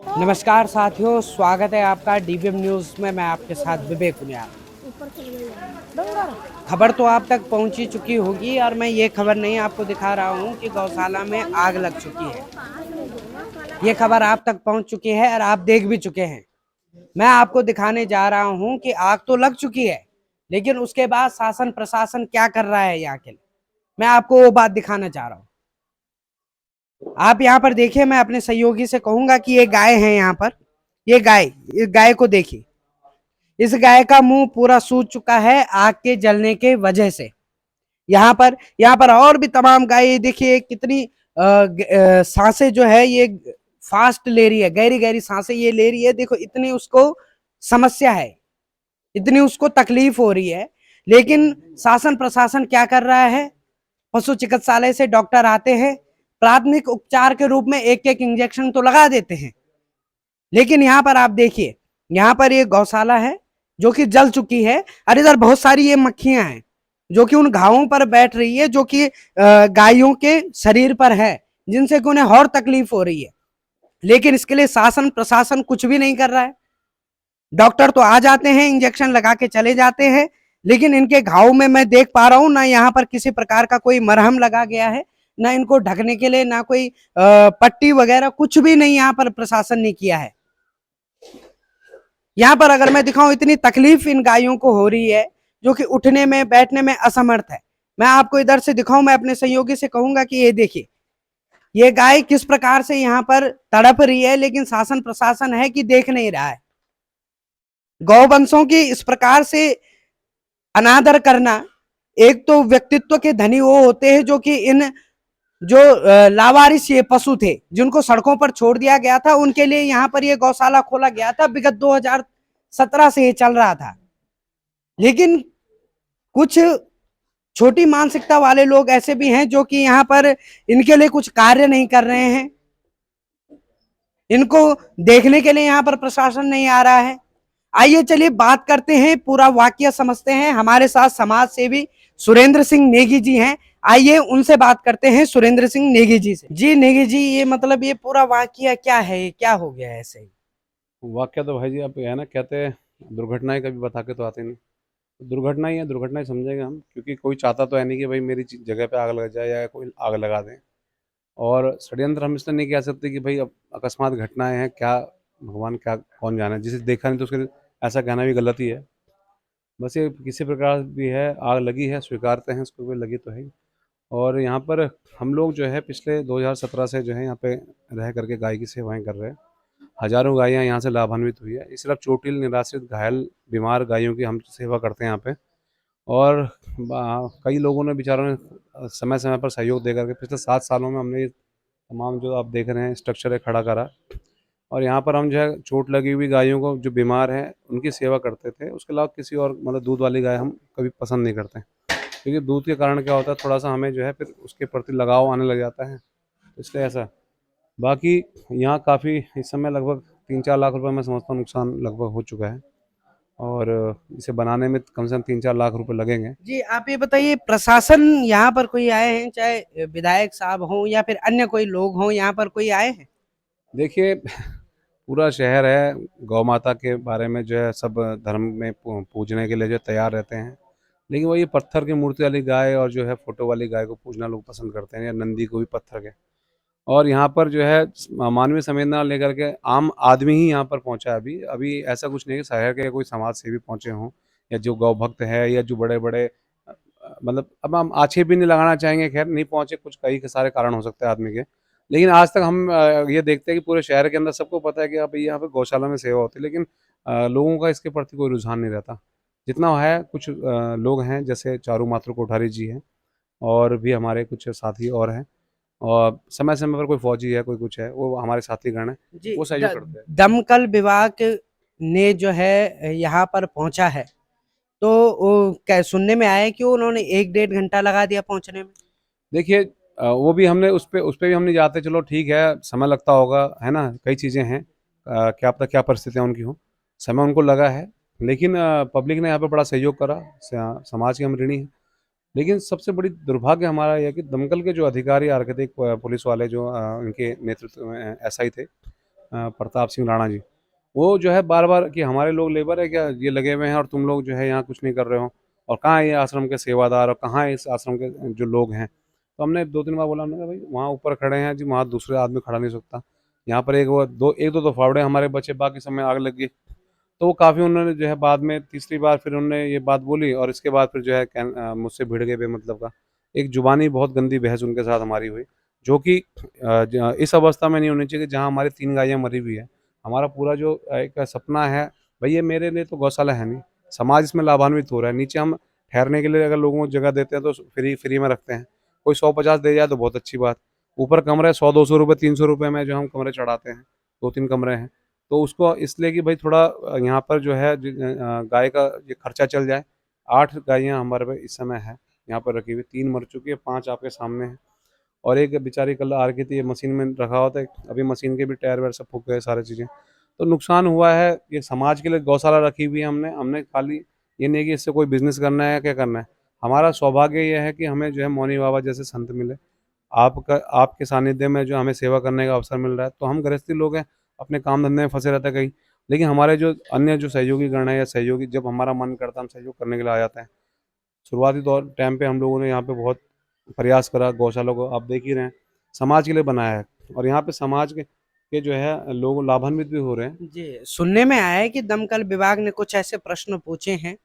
नमस्कार साथियों, स्वागत है आपका डीबीएम न्यूज़ में। मैं आपके साथ विवेक कुनियाल। खबर तो आप तक पहुंची चुकी होगी और मैं ये खबर नहीं आपको दिखा रहा हूं कि गौशाला में आग लग चुकी है। ये खबर आप तक पहुंच चुकी है और आप देख भी चुके हैं। मैं आपको दिखाने जा रहा हूं कि आग तो लग चुकी है, लेकिन उसके बाद शासन प्रशासन क्या कर रहा है यहाँ के लिए, मैं आपको वो बात दिखाना चाह रहा हूँ। आप यहाँ पर देखिए, मैं अपने सहयोगी से कहूंगा कि ये गाय है यहाँ पर। ये गाय को देखिए। इस गाय का मुंह पूरा सूज चुका है आग के जलने के वजह से। यहाँ पर और भी तमाम गाय देखिए कितनी सांसें जो है ये फास्ट ले रही है, गहरी गहरी सांसें ये ले रही है। देखो इतनी उसको समस्या है, इतनी उसको तकलीफ हो रही है, लेकिन शासन प्रशासन क्या कर रहा है? पशु चिकित्सालय से डॉक्टर आते हैं, प्राथमिक उपचार के रूप में एक एक इंजेक्शन तो लगा देते हैं, लेकिन यहाँ पर आप देखिए, यहाँ पर ये गौशाला है जो कि जल चुकी है और इधर बहुत सारी ये मक्खियां हैं जो कि उन घावों पर बैठ रही है, जो कि गायों के शरीर पर है, जिनसे कि उन्हें और तकलीफ हो रही है। लेकिन इसके लिए शासन प्रशासन कुछ भी नहीं कर रहा है। डॉक्टर तो आ जाते हैं, इंजेक्शन लगा के चले जाते हैं, लेकिन इनके घाव में मैं देख पा रहा हूं ना यहाँ पर किसी प्रकार का कोई मरहम लगा गया है, ना इनको ढकने के लिए ना कोई पट्टी वगैरह, कुछ भी नहीं यहाँ पर प्रशासन ने किया है। यहाँ पर अगर मैं दिखाऊं, इतनी तकलीफ इन गायों को हो रही है जो कि उठने में बैठने में असमर्थ है। मैं आपको इधर से दिखाऊं, मैं अपने सहयोगी से कहूंगा कि ये देखिए, ये गाय किस प्रकार से यहाँ पर तड़प रही है, लेकिन शासन प्रशासन है कि देख नहीं रहा है। गौवंशों की इस प्रकार से अनादर करना, एक तो व्यक्तित्व के धनी वो होते हैं जो कि इन जो लावारिस ये पशु थे जिनको सड़कों पर छोड़ दिया गया था, उनके लिए यहाँ पर ये गौशाला खोला गया था। विगत 2017 से ये चल रहा था, लेकिन कुछ छोटी मानसिकता वाले लोग ऐसे भी हैं जो कि यहाँ पर इनके लिए कुछ कार्य नहीं कर रहे हैं। इनको देखने के लिए यहाँ पर प्रशासन नहीं आ रहा है। आइए चलिए बात करते हैं, पूरा वाकया समझते हैं। हमारे साथ समाज सेवी सुरेंद्र सिंह नेगी जी हैं, आइए उनसे बात करते हैं। सुरेंद्र सिंह नेगी जी से। जी नेगी जी, ये मतलब ये पूरा वाकया क्या है, क्या हो गया है ऐसे? वाक्य तो भाई जी आप है ना कहते हैं, दुर्घटनाएं कभी बता के तो आते नहीं। दुर्घटना ही है, दुर्घटना ही समझेंगे हम, क्योंकि कोई चाहता तो है नहीं कि भाई मेरी जगह पे आग लग जाए या कोई आग लगा दें। और षड्यंत्र हम इसलिए नहीं कह सकते कि भाई अब अकस्मात घटनाएं हैं क्या, भगवान क्या कौन जाने, जिसे देखा नहीं तो उसके ऐसा कहना भी गलत ही है। बस ये किसी प्रकार भी है, आग लगी है, स्वीकारते हैं उसको, भी लगी तो है ही। और यहाँ पर हम लोग जो है पिछले 2017 से जो है यहाँ पे रह करके गाय की सेवाएं कर रहे हैं। हजारों गायें यहाँ से लाभान्वित हुई है। इस सिर्फ चोटिल, निराश्रित, घायल, बीमार गायों की हम सेवा करते हैं यहाँ पे। और कई लोगों ने, बेचारों ने समय समय पर सहयोग दे करके पिछले 7 सालों में हमने ये तमाम जो आप देख रहे हैं स्ट्रक्चर है खड़ा करा। और यहाँ पर हम जो है चोट लगी हुई गायों को, जो बीमार हैं, उनकी सेवा करते थे। उसके अलावा किसी और मतलब दूध वाली गाय हम कभी पसंद नहीं करते, क्योंकि दूध के कारण क्या होता है, थोड़ा सा हमें जो है फिर उसके प्रति लगाव आने लग जाता है, तो इसलिए ऐसा। बाकी यहाँ काफ़ी इस समय लगभग 3-4 लाख रुपए मैं समझता हूँ नुकसान लगभग हो चुका है। और इसे बनाने में कम से कम 3-4 लाख रुपए लगेंगे। जी आप ये बताइए, प्रशासन यहाँ पर कोई आए हैं, चाहे विधायक साहब हों या फिर अन्य कोई लोग हों, यहाँ पर कोई आए हैं? देखिए, पूरा शहर है गौ माता के बारे में जो है सब धर्म में पूजने के लिए जो तैयार रहते हैं, लेकिन वो ये पत्थर की मूर्ति वाली गाय और जो है फोटो वाली गाय को पूजना लोग पसंद करते हैं, या नंदी को भी पत्थर के। और यहाँ पर जो है मानवीय संवेदना लेकर के आम आदमी ही यहाँ पर पहुँचा है। अभी अभी ऐसा कुछ नहीं है शहर के कोई समाज सेवी पहुँचे हों, या जो गौ भक्त है, या जो बड़े बड़े मतलब अब हम आक्षेप भी नहीं लगाना चाहेंगे, खैर नहीं पहुँचे, कुछ कई के सारे कारण हो सकते हैं आदमी के। लेकिन आज तक हम ये देखते हैं कि पूरे शहर के अंदर सबको पता है कि अब यहाँ पे गौशाला में सेवा होती है, लेकिन लोगों का इसके प्रति कोई रुझान नहीं रहता। जितना है कुछ लोग हैं, जैसे चारू मात्र कोठारी जी हैं, और भी हमारे कुछ साथी और हैं, और समय समय पर कोई फौजी है, कोई कुछ है, वो हमारे साथीगण हैं, जी वो सहयोग करते हैं। दमकल विभाग ने जो है यहाँ पर पहुंचा है, तो क्या सुनने में आया है कि उन्होंने 1-1.5 घंटा लगा दिया पहुंचने में? देखिए, वो भी हमने उस पे भी हम नहीं जाते, चलो ठीक है, समय लगता होगा, है ना, कई चीज़ें हैं, क्या पता क्या परिस्थितियाँ उनकी हों, समय उनको लगा है। लेकिन पब्लिक ने यहाँ पे बड़ा सहयोग करा, समाज के हम ऋणी हैं। लेकिन सबसे बड़ी दुर्भाग्य हमारा यह है कि दमकल के जो अधिकारी आ रखे थे, पुलिस वाले जो उनके नेतृत्व में एसआई थे, प्रताप सिंह राणा जी, वो जो है बार बार कि हमारे लोग लेबर है क्या, ये लगे हुए हैं और तुम लोग जो है यहाँ कुछ नहीं कर रहे हो, और कहाँ है ये आश्रम के सेवादार और कहाँ है इस आश्रम के जो लोग हैं। तो हमने 2-3 बार बोला, हमने कहा भाई वहाँ ऊपर खड़े हैं जी, वहाँ दूसरे आदमी खड़ा नहीं सकता, यहाँ पर एक दो फावड़े हमारे बचे, बाकी समय आग लग गई। तो वो काफ़ी उन्होंने जो है बाद में तीसरी बार फिर उन्होंने ये बात बोली, और इसके बाद फिर जो है मुझसे भिड़ गए बेमतलब का। एक जुबानी बहुत गंदी बहस उनके साथ हमारी हुई, जो कि इस अवस्था में नहीं होनी चाहिए कि जहाँ हमारी 3 गायें मरी हुई है। हमारा पूरा जो एक सपना है भाई, ये मेरे लिए तो गौशाला है नहीं, समाज इसमें लाभान्वित हो रहा है। नीचे हम ठहरने के लिए अगर लोगों को जगह देते हैं तो फ्री फ्री में रखते हैं, कोई 100-50 दे जाए तो बहुत अच्छी बात। ऊपर कमरे 100-200 रुपये 300 रुपये में जो हम कमरे चढ़ाते हैं, 2-3 कमरे हैं, तो उसको इसलिए कि भाई थोड़ा यहाँ पर जो है गाय का ये खर्चा चल जाए। 8 गायें हमारे पे इस समय है यहाँ पर रखी हुई, 3 मर चुकी है, 5 आपके सामने हैं, और एक बेचारी कल आ रखी थी, ये मशीन में रखा हुआ था, अभी मशीन के भी टायर वायर सब फूक गए, सारी चीज़ें। तो नुकसान हुआ है, ये समाज के लिए गौशाला रखी हुई है हमने हमने खाली ये नहीं कि इससे कोई बिजनेस करना है या क्या करना है। हमारा सौभाग्य ये है कि हमें जो है मौनी बाबा जैसे संत मिले, आपका आपके सानिध्य में जो हमें सेवा करने का अवसर मिल रहा है। तो हम गृहस्थी लोग हैं, अपने काम धंधे में फंसे रहते हैं कहीं, लेकिन हमारे जो अन्य जो सहयोगी गण है या सहयोगी, जब हमारा मन करता है हम सहयोग करने के लिए आ जाते हैं। शुरुआती दौर टाइम पे हम लोगों ने यहाँ पे बहुत प्रयास करा, गौशाला को आप देख ही रहे हैं, समाज के लिए बनाया है, और यहाँ पे समाज के जो है लोग लाभान्वित भी हो रहे हैं। जी, सुनने में आया है कि दमकल विभाग ने कुछ ऐसे प्रश्न पूछे हैं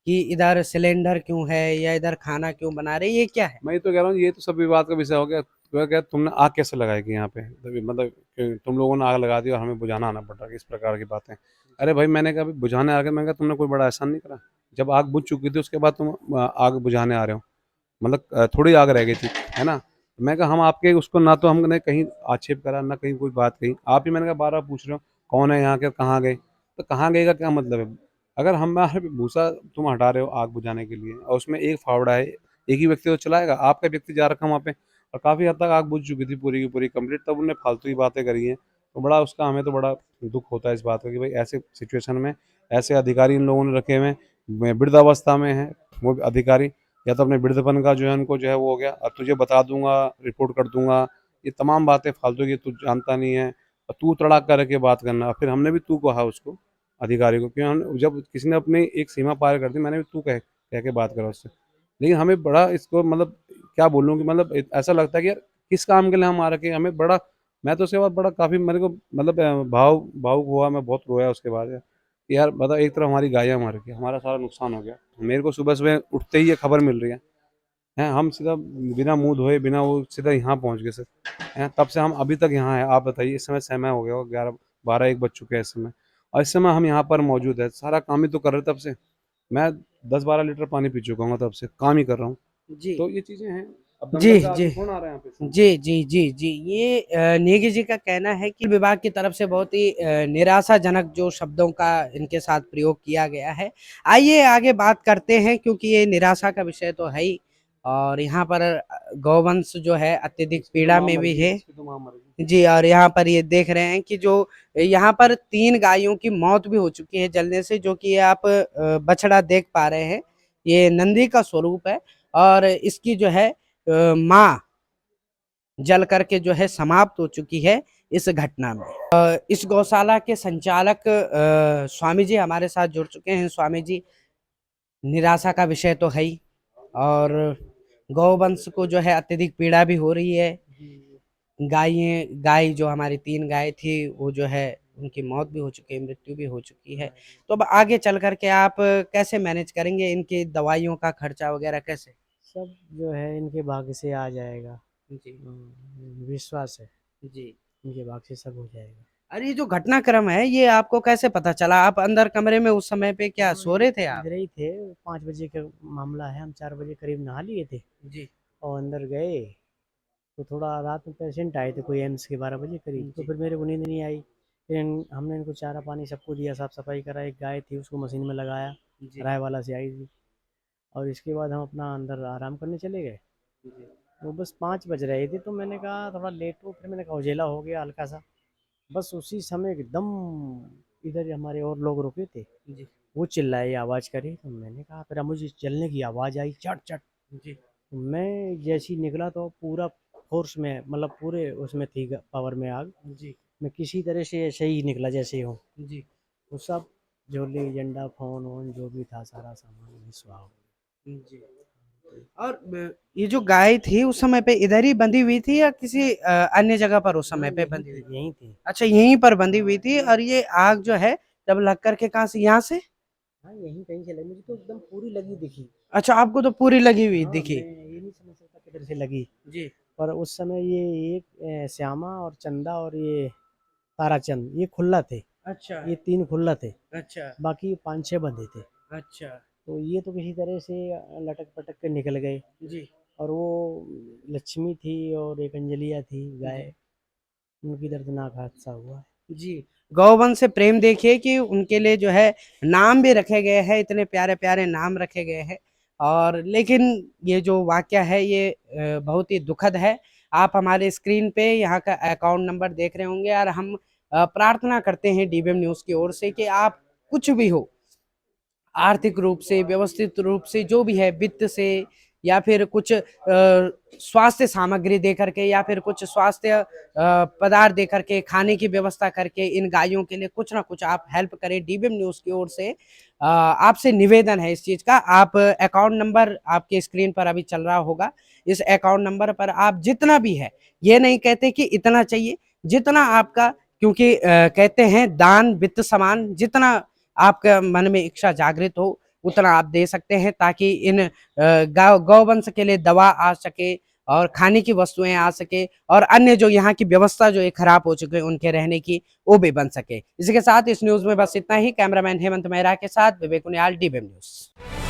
कि इधर सिलेंडर क्यों है या इधर खाना क्यों बना रहे, ये क्या है? मैं ये तो कह रहा हूँ, ये तो सब विवाद का विषय हो गया। तो क्या तुमने आग कैसे लगाई कि यहाँ पे, मतलब कि तुम लोगों ने आग लगा दी और हमें बुझाना आना पड़ रहा है, इस प्रकार की बातें। अरे भाई, मैंने कहा बुझाने आ गए, मैंने कहा तुमने कोई बड़ा एहसान नहीं करा, जब आग बुझ चुकी थी उसके बाद तुम आग बुझाने आ रहे हो, मतलब थोड़ी आग रह गई थी, है ना। मैं कहा हम आपके उसको ना तो हमने कहीं आक्षेप करा ना कहीं कोई बात कही, आप ही मैंने कहा बार बार पूछ रहे हो कौन है यहाँ के, कहाँ गए, तो कहाँ गए का क्या मतलब है। अगर हमारे भूसा तुम हटा रहे हो आग बुझाने के लिए और उसमें एक फावड़ा है, एक ही व्यक्ति तो चलाएगा, आपका व्यक्ति जा रखा वहाँ पे, और काफ़ी हद तक आग बुझ चुकी थी पूरी की पूरी कंप्लीट, तब उन्होंने फालतू की बातें करी हैं। तो बड़ा उसका हमें तो बड़ा दुख होता है इस बात का कि भाई ऐसे सिचुएशन में ऐसे अधिकारी इन लोगों ने रखे हुए हैं, वृद्धावस्था में है वो अधिकारी, या तो अपने वृद्धपन का जो है उनको जो है वो हो गया, अब तुझे बता दूंगा, रिपोर्ट कर दूंगा, ये तमाम बातें फालतू की, तू जानता नहीं है, और तू तड़ाक करके बात करना। फिर हमने भी तू कहा उसको, अधिकारी को, क्यों जब किसी ने अपनी एक सीमा पार कर दी मैंने भी तू कह के बात करा उससे। लेकिन हमें बड़ा इसको मतलब क्या बोलूँ कि मतलब ऐसा लगता है कि यार किस काम के लिए हम आ रखे हैं, हमें बड़ा, मैं तो उसके बाद बड़ा काफ़ी मेरे को मतलब भावुक हुआ, मैं बहुत रोया उसके बाद यार, कि यार बता, एक तरफ हमारी गायें मर गई, हमारा सारा नुकसान हो गया, मेरे को सुबह सुबह उठते ही ये खबर मिल रही है, हैं हम सीधा बिना मुंह धोए बिना वो सीधा यहाँ पहुँच गए सर, हैं तब से हम अभी तक यहाँ हैं। आप बताइए, इस समय हो गया होगा 11-12-1 बज चुके हैं इस समय, और इस समय हम यहाँ पर मौजूद है, सारा काम ही तो कर रहे तब से, मैं 10-12 लीटर पानी पी चुका हूँ तब से, काम ही कर रहा हूँ। जी तो ये चीज़ें हैं, अब जी दमकल का जी आदमी कौन आ रहा है यहाँ पे इस समय? जी जी जी जी, ये नेगी जी का कहना है कि विभाग की तरफ से बहुत ही निराशाजनक जो शब्दों का इनके साथ प्रयोग किया गया है। आइए आगे बात करते हैं, क्योंकि ये निराशा का विषय तो है ही, और यहाँ पर गौवंश जो है अत्यधिक इसकी तो पीड़ा माँ में मर भी गई, है। इसकी तो माँ मर गई। जी, और यहाँ पर ये देख रहे हैं कि जो यहाँ पर 3 गायों की मौत भी हो चुकी है जलने से, जो कि ये आप बछड़ा देख पा रहे हैं, ये नंदी का स्वरूप है, और इसकी जो है माँ जल करके जो है समाप्त हो चुकी है इस घटना में। इस गौशाला के संचालक स्वामी जी हमारे साथ जुड़ चुके हैं। स्वामी जी, निराशा का विषय तो है ही, और गौवंश को जो है अत्यधिक पीड़ा भी हो रही है। गाय जो हमारी 3 गाय थी वो जो है उनकी मौत भी हो चुकी है, मृत्यु भी हो चुकी है। तो अब आगे चल करके आप कैसे मैनेज करेंगे, इनकी दवाइयों का खर्चा वगैरह कैसे? सब जो है इनके भाग्य से आ जाएगा। जी विश्वास है, जी। इनके भाग्य से सब हो जाएगा। अरे, ये जो घटनाक्रम है ये आपको कैसे पता चला? आप अंदर कमरे में उस समय पे क्या सो रहे थे आप? इधर ही थे, 5 बजे का मामला है, हम 4 बजे करीब नहा लिए थे जी और अंदर गए तो थोड़ा रात में पेशेंट आए थे कोई एम्स के 12 बजे करीब, तो जी फिर मेरे को नींद नहीं आई। फिर हमने इनको चारा पानी सबको दिया, साफ सफाई करा, एक गाय थी उसको मशीन में लगाया, जी राय वाला से आई थी, और इसके बाद हम अपना अंदर आराम करने चले गए। जी वो बस 5 बज रहे थे तो मैंने कहा थोड़ा लेट हो, फिर मैंने कहा उजेला हो गया हल्का सा, बस उसी समय एकदम इधर हमारे और लोग रुके थे, जी वो चिल्लाए आवाज़ करी, तो मैंने कहा, फिर मुझे चलने की आवाज़ आई चट चट, जी तो मैं जैसे ही निकला तो पूरा फोर्स में मतलब पूरे उसमें थी पावर में आग, जी मैं किसी तरह से ऐसे ही निकला जैसे हूँ। जी वो सब झोली झंडा फोन वोन जो भी था सारा सामान वही स्वाह हो गया। जी। और ये जो गाय थी उस समय पे इधर ही बंधी हुई थी या किसी अन्य जगह पर उस समय पे बंधी हुई थी? यहीं थी। अच्छा, यहीं पर बंधी हुई थी। और ये आग जो है जब लग करके कहाँ से, यहाँ से? हाँ यहीं कहीं से लगी, मुझे तो एकदम पूरी लगी दिखी। अच्छा, आपको तो पूरी लगी हुई हाँ, दिखी। मैं ये नहीं समझ सकता किधर से लगी। जी पर उस समय ये एक श्यामा और चंदा और ये ताराचंद ये खुल्ला थे। अच्छा ये 3 खुल्ला थे, अच्छा बाकी 5-6 बंधे थे। अच्छा। तो ये तो किसी तरह से लटक-पटक के निकल गए। जी और वो लक्ष्मी थी और एक अंजलिया थी जी गाय, उनकी दर्दनाक हादसा हुआ है। जी। गौवंश से प्रेम देखिए कि उनके लिए जो है नाम भी रखे गए हैं, इतने प्यारे प्यारे नाम रखे गए हैं। और लेकिन ये जो वाकया है ये बहुत ही दुखद है। आप हमारे स्क्रीन पे यहाँ का अकाउंट नंबर देख रहे होंगे और हम प्रार्थना करते हैं डीबीएम न्यूज़ की ओर से कि आप कुछ भी हो, आर्थिक रूप से, व्यवस्थित रूप से, जो भी है, वित्त से या फिर कुछ स्वास्थ्य सामग्री दे करके या फिर कुछ स्वास्थ्य पदार्थ दे करके, खाने की व्यवस्था करके इन गायों के लिए कुछ ना कुछ आप हेल्प करें। डीबीएम न्यूज़ की ओर से आपसे निवेदन है इस चीज़ का। आप अकाउंट नंबर आपके स्क्रीन पर अभी चल रहा होगा, इस अकाउंट नंबर पर आप जितना भी है, ये नहीं कहते कि इतना चाहिए, जितना आपका, क्योंकि कहते हैं दान वित्त समान, जितना आपका मन में इच्छा जागृत हो उतना आप दे सकते हैं, ताकि इन गौवंश के लिए दवा आ सके और खाने की वस्तुएं आ सके और अन्य जो यहाँ की व्यवस्था जो है खराब हो चुकी है उनके रहने की, वो भी बन सके। इसी के साथ इस न्यूज में बस इतना ही। कैमरामैन हेमंत मेहरा के साथ विवेक उनियाल, डीबीएम न्यूज।